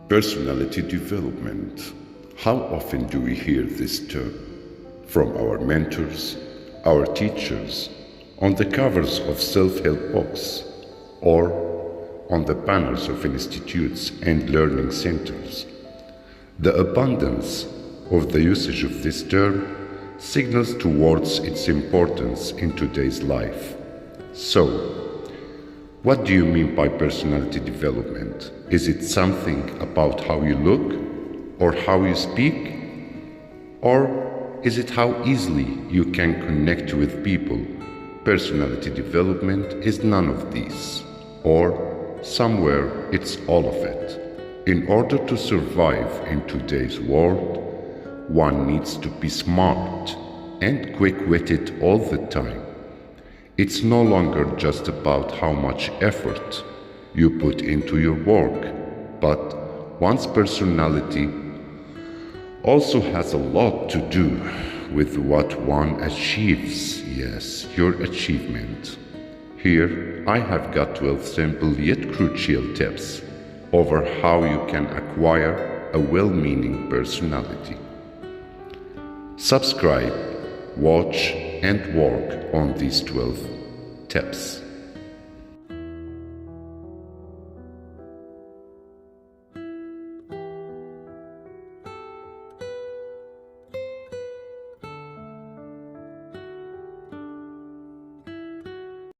Personality development. How often do we hear this term? From our mentors, our teachers, on the covers of self-help books, or on the banners of institutes and learning centers. The abundance of the usage of this term signals towards its importance in today's life. So, what do you mean by personality development? Is it something about how you look or how you speak? Or is it how easily you can connect with people? Personality development is none of these, or somewhere it's all of it. In order to survive in today's world, one needs to be smart and quick-witted all the time. It's no longer just about how much effort you put into your work, but one's personality also has a lot to do with what one achieves. Yes, your achievement. Here, I have got 12 simple yet crucial tips over how you can acquire a well-meaning personality. Subscribe, watch, and work on these 12 tips.